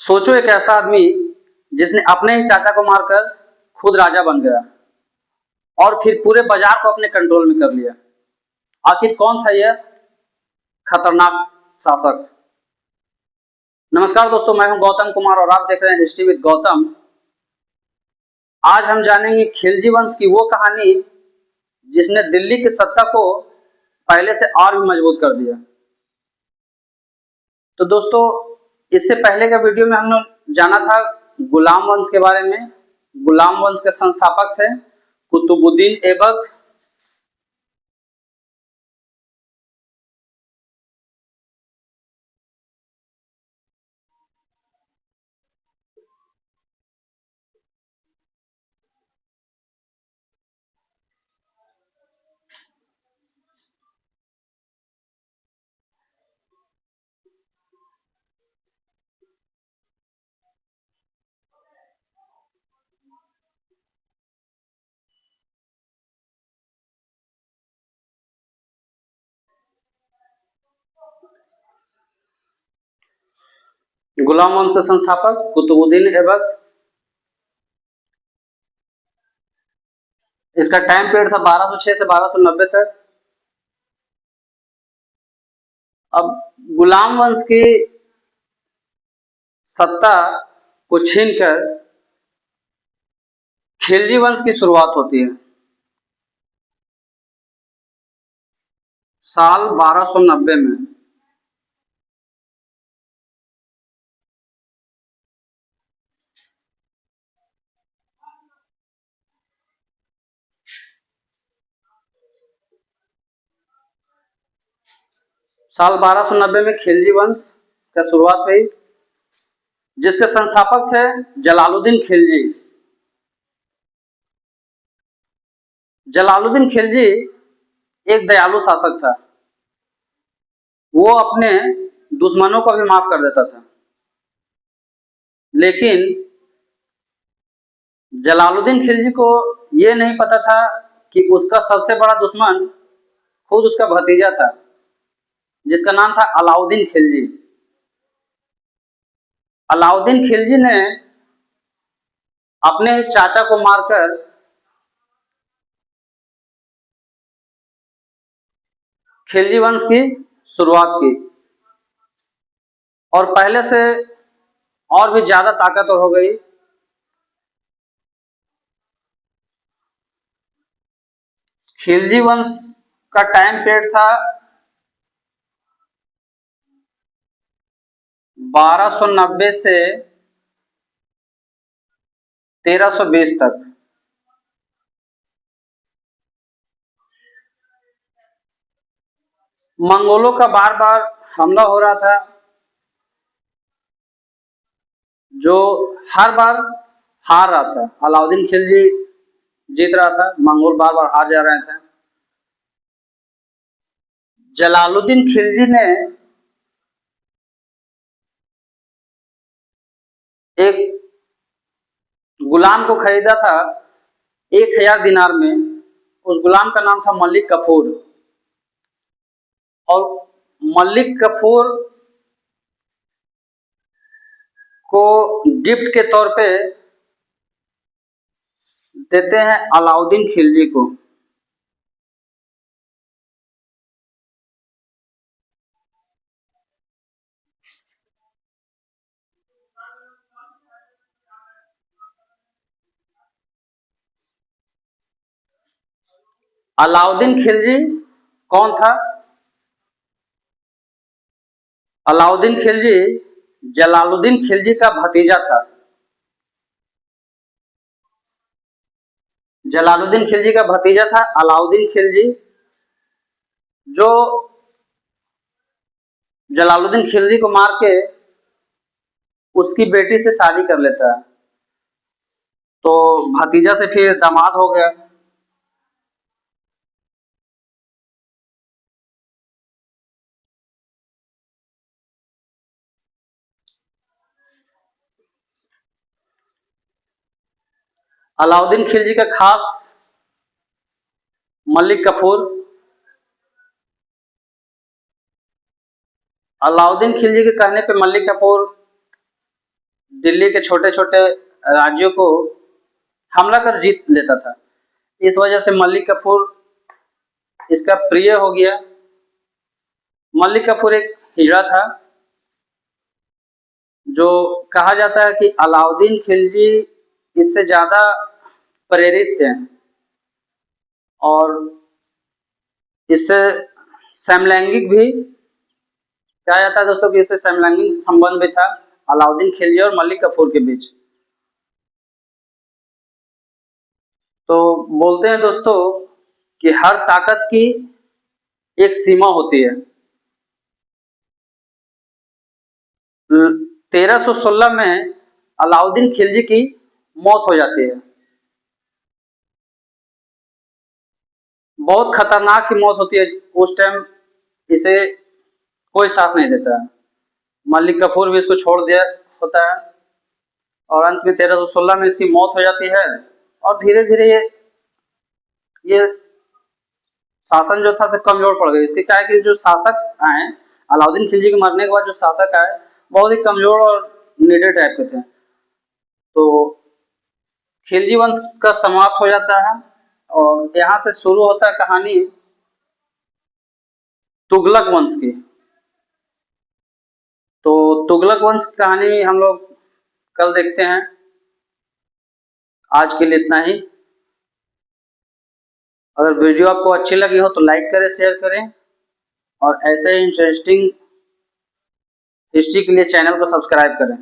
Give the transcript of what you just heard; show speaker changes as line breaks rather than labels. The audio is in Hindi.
सोचो एक ऐसा आदमी जिसने अपने ही चाचा को मारकर खुद राजा बन गया और फिर पूरे बाजार को अपने कंट्रोल में कर लिया। आखिर कौन था यह खतरनाक शासक? नमस्कार दोस्तों, मैं हूं गौतम कुमार और आप देख रहे हैं हिस्ट्री विद गौतम। आज हम जानेंगे खिलजी वंश की वो कहानी जिसने दिल्ली की सत्ता को पहले से और भी मजबूत कर दिया। तो दोस्तों, इससे पहले के वीडियो में हमने जाना था गुलाम वंश के बारे में। गुलाम वंश के संस्थापक थे कुतुबुद्दीन ऐबक। गुलाम वंश के संस्थापक कुतुबुद्दीन ऐबक। इसका टाइम पीरियड था 1206 से 1290 तक। अब गुलाम वंश की सत्ता को छीनकर खिलजी वंश की शुरुआत होती है साल 1290 में। साल 1290 में खिलजी वंश का शुरुआत हुई, जिसके संस्थापक थे जलालुद्दीन खिलजी। जलालुद्दीन खिलजी एक दयालु शासक था। वो अपने दुश्मनों को भी माफ कर देता था, लेकिन जलालुद्दीन खिलजी को ये नहीं पता था कि उसका सबसे बड़ा दुश्मन खुद उसका भतीजा था, जिसका नाम था अलाउद्दीन खिलजी। अलाउद्दीन खिलजी ने अपने चाचा को मारकर खिलजी वंश की शुरुआत की और पहले से और भी ज्यादा ताकतवर हो गई। खिलजी वंश का टाइम पीरियड था 1290 से 1320 तक। मंगोलों का बार बार हमला हो रहा था, जो हर बार हार रहा था। अलाउद्दीन खिलजी जीत रहा था, मंगोल बार बार हार जा रहे थे। जलालुद्दीन खिलजी ने एक गुलाम को खरीदा था 1000 दिनार में। उस गुलाम का नाम था मलिक कफूर। और मलिक कफूर को गिफ्ट के तौर पे देते हैं अलाउद्दीन खिलजी को। अलाउद्दीन खिलजी कौन था? अलाउद्दीन खिलजी जलालुद्दीन खिलजी का भतीजा था। जलालुद्दीन खिलजी का भतीजा था अलाउद्दीन खिलजी, जो जलालुद्दीन खिलजी को मार के उसकी बेटी से शादी कर लेता है। तो भतीजा से फिर दामाद हो गया। अलाउद्दीन खिलजी का खास मलिक कफूर। अलाउद्दीन खिलजी के कहने पे मलिक कफूर दिल्ली के छोटे छोटे राज्यों को हमला कर जीत लेता था। इस वजह से मलिक कफूर इसका प्रिय हो गया। मलिक कफूर एक हिजड़ा था जो कहा जाता है कि अलाउद्दीन खिलजी इससे ज़्यादा प्रेरित थे और इससे समलैंगिक भी कहा जाता है दोस्तों कि इससे समलैंगिक संबंध भी था अलाउद्दीन खिलजी और मलिक कफूर के बीच। तो बोलते हैं दोस्तों कि हर ताकत की एक सीमा होती है। 1316 में अलाउद्दीन खिलजी की मौत हो जाती है। बहुत खतरनाक ही मौत होती है। उस टाइम इसे कोई साथ नहीं देता है। मलिक कफूर भी इसको छोड़ दिया होता है और अंत में 1316 में इसकी मौत हो जाती है। और धीरे धीरे ये शासन जो था से कमजोर पड़ गई। इसके क्या है कि जो शासक आए अलाउद्दीन खिलजी के मरने के बाद जो शासक आए बहुत ही कमजोर और निडर टाइप के थे। तो खिलजी वंश का समाप्त हो जाता है और यहाँ से शुरू होता है कहानी तुगलक वंश की। तो तुगलक वंश की कहानी हम लोग कल देखते हैं। आज के लिए इतना ही। अगर वीडियो आपको अच्छी लगी हो तो लाइक करें, शेयर करें और ऐसे इंटरेस्टिंग हिस्ट्री के लिए चैनल को सब्सक्राइब करें।